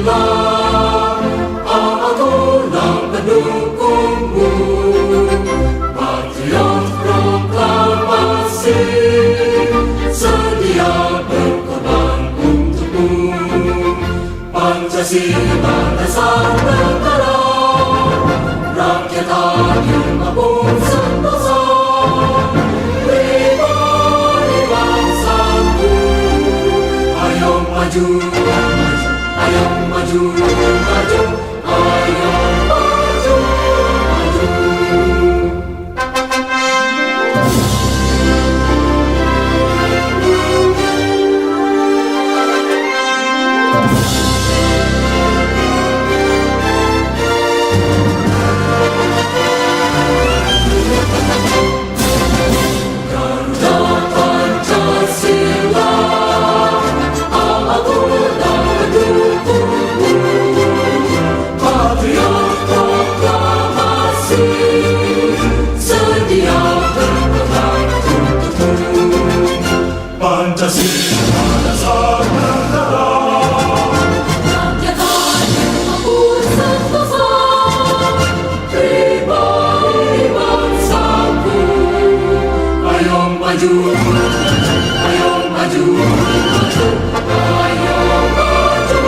Pancasila, akulah pendukungmu. Patriot proklamasi, sedia berkorban untukmu. Pancasila dasar negara, rakyat adil maupun sentosa. Pribadi bangsaku, ayo maju, ayo maju, maju, ayo maju, maju. Pancasila dasar negara, rakyat adil maupun sentosa. Pribadi bangsaku, ayo maju, ayo maju, maju, ayo maju,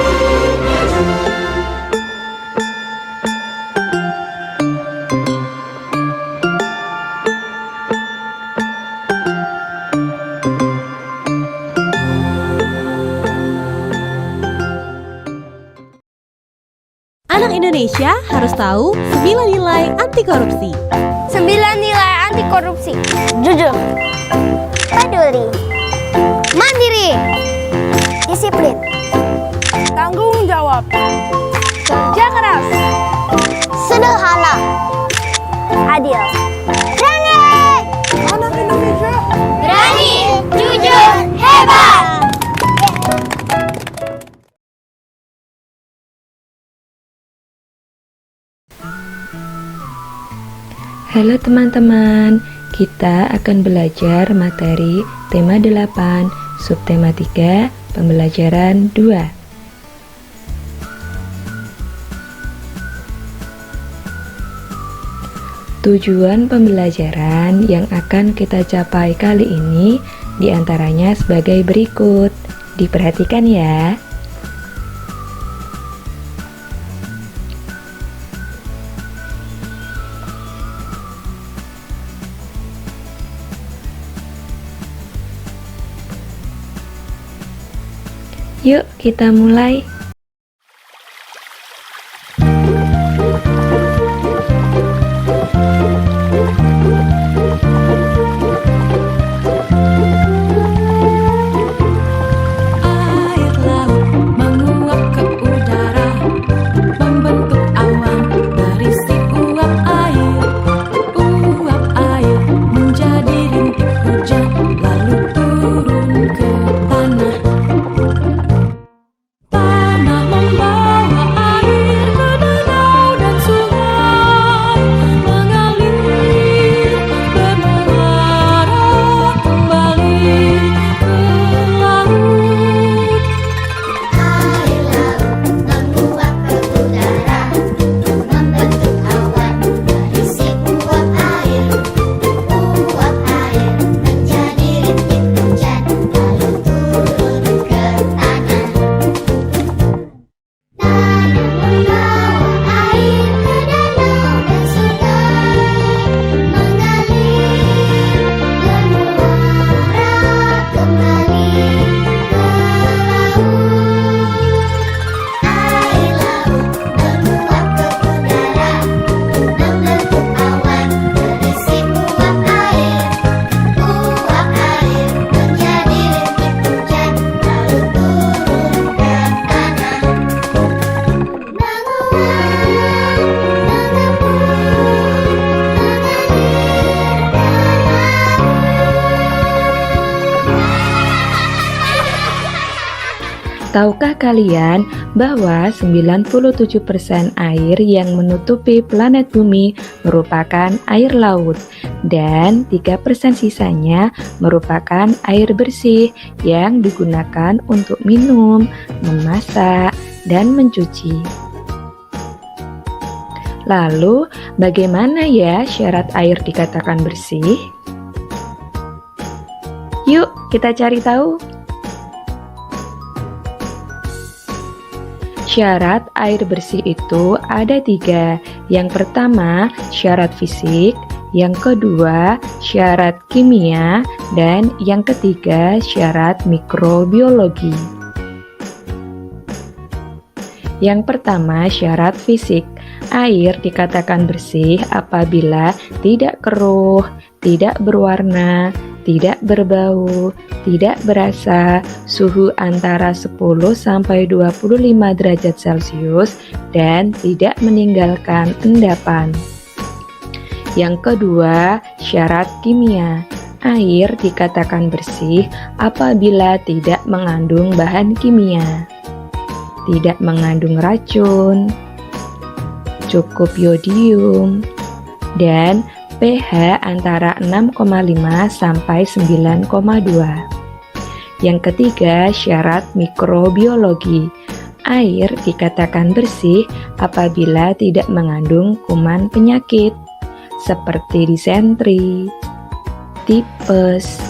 maju. Anak Indonesia harus tahu 9 nilai anti korupsi. 9 nilai anti korupsi. Jujur, peduli, mandiri, disiplin, tanggung jawab, kerja keras, sederhana, adil. Berani! Anak Indonesia berani, jujur, hebat. Halo teman-teman, kita akan belajar materi tema 8, subtema 3, pembelajaran 2. Tujuan pembelajaran yang akan kita capai kali ini diantaranya sebagai berikut. Diperhatikan ya. Yuk kita mulai. Air laut menguap ke udara, membentuk awan berisi uap air. Uap air menjadi rintik hujan, lalu turun ke tanah. Tanah membawa air ke danau dan sungai, mengalir bermuara kembali ke laut. Air laut menguap ke udara, membentuk awan berisi uap air. Uap air menjadi rintik hujan, lalu turun ke tanah. Tanah membawa air ke danau dan sungai, mengalir bermuara kembali ke laut. Air laut menguap ke udara, membentuk awan berisi uap air. Uap air menjadi rintik hujan, lalu turun ke tanah. Menguap, Tahukah kalian bahwa 97% air yang menutupi planet bumi merupakan air laut dan 3% sisanya merupakan air bersih yang digunakan untuk minum, memasak, dan mencuci. Lalu, bagaimana ya syarat air dikatakan bersih? Yuk, kita cari tahu. Syarat air bersih itu ada 3. Yang pertama, syarat fisik. Yang kedua, syarat kimia. Dan yang ketiga, syarat mikrobiologi. Yang pertama, syarat fisik. Air dikatakan bersih apabila tidak keruh, tidak berwarna, tidak berbau, tidak berasa, suhu antara 10 sampai 25 derajat Celcius, dan tidak meninggalkan endapan. Yang kedua, syarat kimia. Air dikatakan bersih apabila tidak mengandung bahan kimia, tidak mengandung racun, cukup yodium, dan pH antara 6,5 sampai 9,2. Yang ketiga, syarat mikrobiologi. Air dikatakan bersih apabila tidak mengandung kuman penyakit seperti disentri, tipes,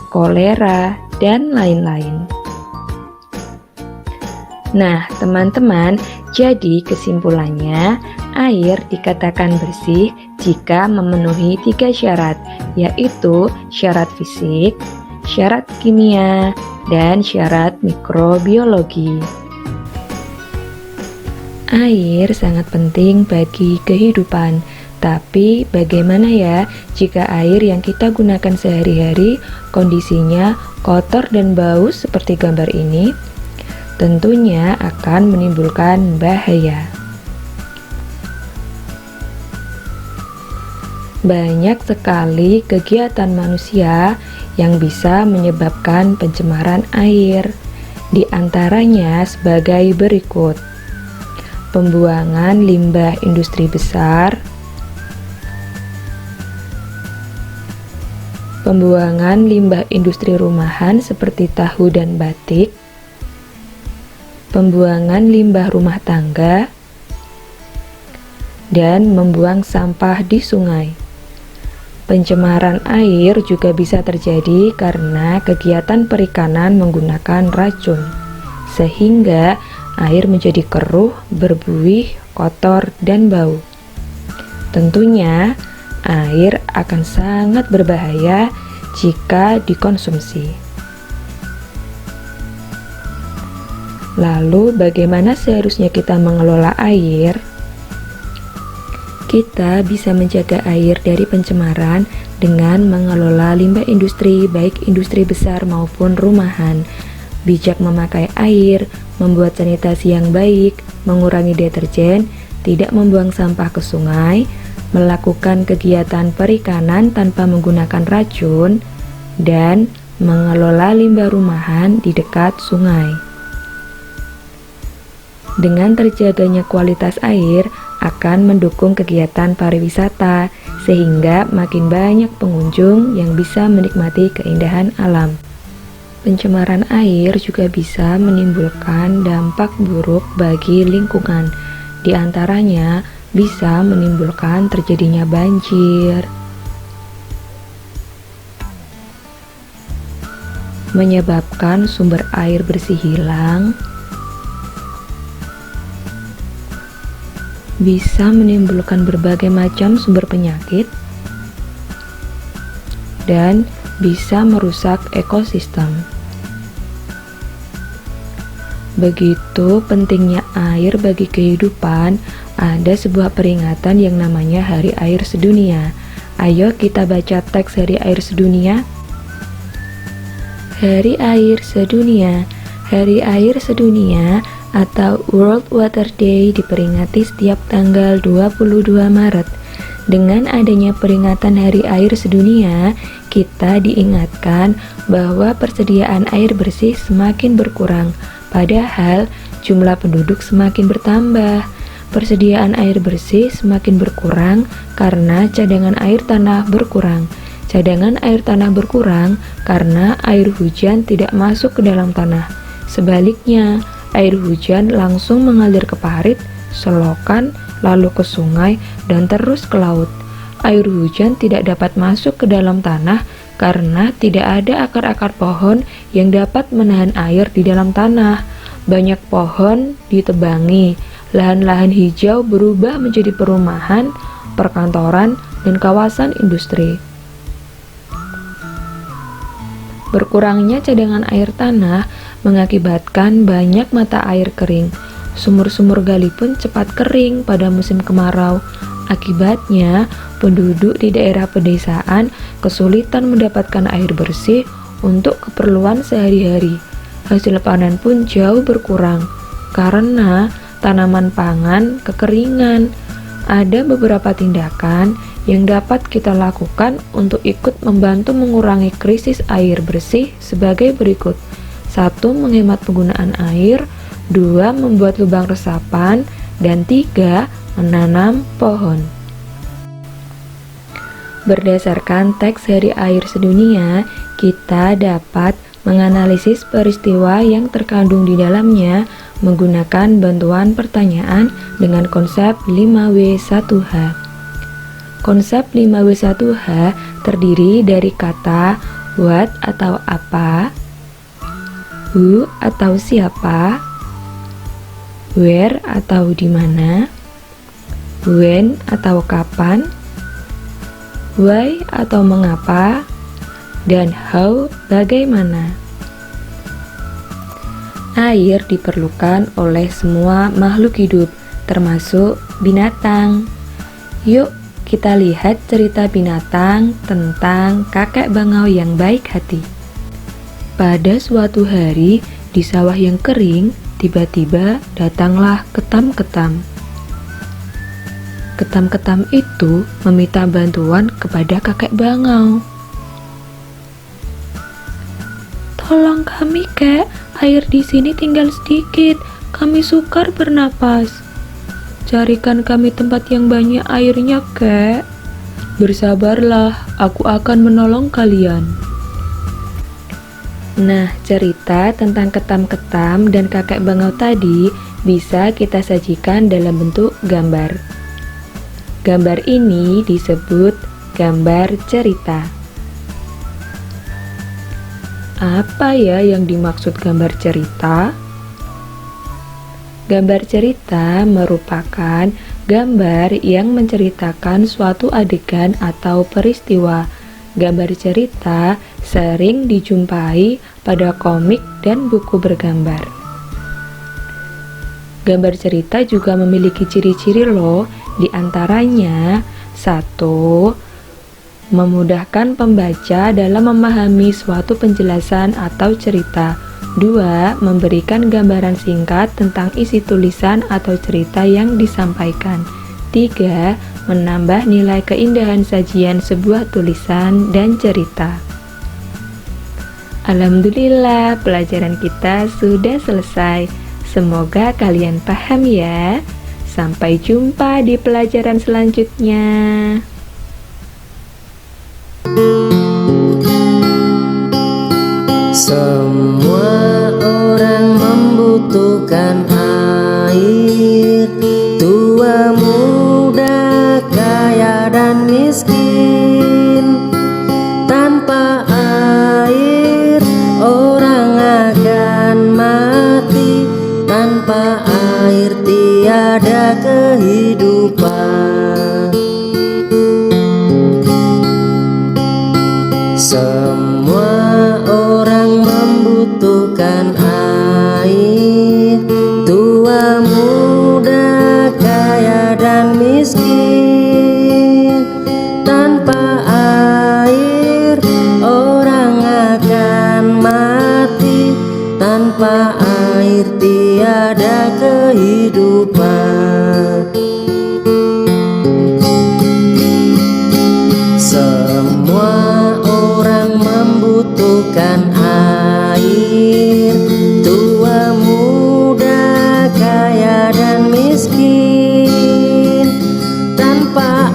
kolera, dan lain-lain. Nah, teman-teman, jadi kesimpulannya, air dikatakan bersih jika memenuhi 3 syarat, yaitu syarat fisik, syarat kimia, dan syarat mikrobiologi. Air sangat penting bagi kehidupan, tapi bagaimana ya jika air yang kita gunakan sehari-hari kondisinya kotor dan bau seperti gambar ini? Tentunya akan menimbulkan bahaya. Banyak sekali kegiatan manusia yang bisa menyebabkan pencemaran air. Di antaranya sebagai berikut: pembuangan limbah industri besar, pembuangan limbah industri rumahan seperti tahu dan batik, pembuangan limbah rumah tangga, dan membuang sampah di sungai. Pencemaran air juga bisa terjadi karena kegiatan perikanan menggunakan racun, sehingga air menjadi keruh, berbuih, kotor, dan bau. Tentunya, air akan sangat berbahaya jika dikonsumsi. Lalu, bagaimana seharusnya kita mengelola air? Kita bisa menjaga air dari pencemaran dengan mengelola limbah industri, baik industri besar maupun rumahan. Bijak memakai air, membuat sanitasi yang baik, mengurangi deterjen, tidak membuang sampah ke sungai, melakukan kegiatan perikanan tanpa menggunakan racun, dan mengelola limbah rumahan di dekat sungai. Dengan terjaganya kualitas air akan mendukung kegiatan pariwisata, sehingga makin banyak pengunjung yang bisa menikmati keindahan alam. Pencemaran air juga bisa menimbulkan dampak buruk bagi lingkungan, di antaranya bisa menimbulkan terjadinya banjir, menyebabkan sumber air bersih hilang, bisa menimbulkan berbagai macam sumber penyakit, dan bisa merusak ekosistem. Begitu pentingnya air bagi kehidupan, ada sebuah peringatan yang namanya Hari Air Sedunia. Ayo kita baca teks Hari Air Sedunia. Hari Air Sedunia. Hari Air Sedunia atau World Water Day diperingati setiap tanggal 22 Maret. Dengan adanya peringatan Hari Air Sedunia, kita diingatkan bahwa persediaan air bersih semakin berkurang, padahal jumlah penduduk semakin bertambah. Persediaan air bersih semakin berkurang karena cadangan air tanah berkurang. Cadangan air tanah berkurang karena air hujan tidak masuk ke dalam tanah. Sebaliknya, air hujan langsung mengalir ke parit, selokan, lalu ke sungai, dan terus ke laut. Air hujan tidak dapat masuk ke dalam tanah karena tidak ada akar-akar pohon yang dapat menahan air di dalam tanah. Banyak pohon ditebangi, lahan-lahan hijau berubah menjadi perumahan, perkantoran, dan kawasan industri. Berkurangnya cadangan air tanah mengakibatkan banyak mata air kering. Sumur-sumur gali pun cepat kering pada musim kemarau. Akibatnya, penduduk di daerah pedesaan kesulitan mendapatkan air bersih untuk keperluan sehari-hari. Hasil panen pun jauh berkurang karena tanaman pangan kekeringan. Ada beberapa tindakan yang dapat kita lakukan untuk ikut membantu mengurangi krisis air bersih sebagai berikut. 1. Menghemat penggunaan air. 2. Membuat lubang resapan. Dan 3. Menanam pohon. Berdasarkan teks Hari Air Sedunia, kita dapat menganalisis peristiwa yang terkandung di dalamnya menggunakan bantuan pertanyaan dengan konsep 5W1H. Konsep 5W1H terdiri dari kata what atau apa, who atau siapa, where atau di mana, when atau kapan, why atau mengapa, dan how bagaimana. Air diperlukan oleh semua makhluk hidup, termasuk binatang. Yuk, kita lihat cerita binatang tentang kakek bangau yang baik hati. Pada suatu hari, di sawah yang kering, tiba-tiba datanglah ketam-ketam. Ketam-ketam itu meminta bantuan kepada kakek bangau. "Tolong kami, Kek. Air di sini tinggal sedikit. Kami sukar bernapas. Carikan kami tempat yang banyak airnya, Kek." "Bersabarlah, aku akan menolong kalian." Nah, cerita tentang ketam-ketam dan kakek bangau tadi bisa kita sajikan dalam bentuk gambar. Gambar ini disebut gambar cerita. Apa ya yang dimaksud gambar cerita? Gambar cerita merupakan gambar yang menceritakan suatu adegan atau peristiwa. Gambar cerita sering dijumpai pada komik dan buku bergambar. Gambar cerita juga memiliki ciri-ciri loh, di antaranya 1. Memudahkan pembaca dalam memahami suatu penjelasan atau cerita. 2. Memberikan gambaran singkat tentang isi tulisan atau cerita yang disampaikan. 3. Menambah nilai keindahan sajian sebuah tulisan dan cerita. Alhamdulillah, pelajaran kita sudah selesai. Semoga kalian paham ya. Sampai jumpa di pelajaran selanjutnya. Semua orang membutuhkan air, tua muda, kaya dan miskin. Tanpa air orang akan mati, tanpa air tiada kehidupan. Semua orang membutuhkan air, tua muda, kaya dan miskin. Tanpa air orang akan mati, tanpa air tiada kehidupan. Semua orang membutuhkan air, tua muda, kaya dan miskin. Tanpa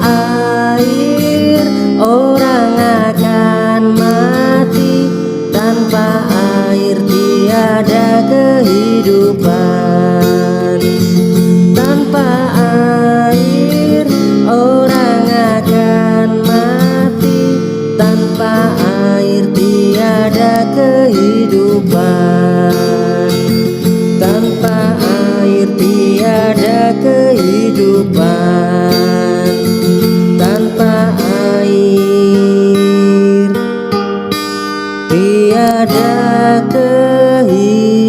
air orang akan mati, tanpa air tiada kehidupan. kehidupan tanpa air, tiada kehidupan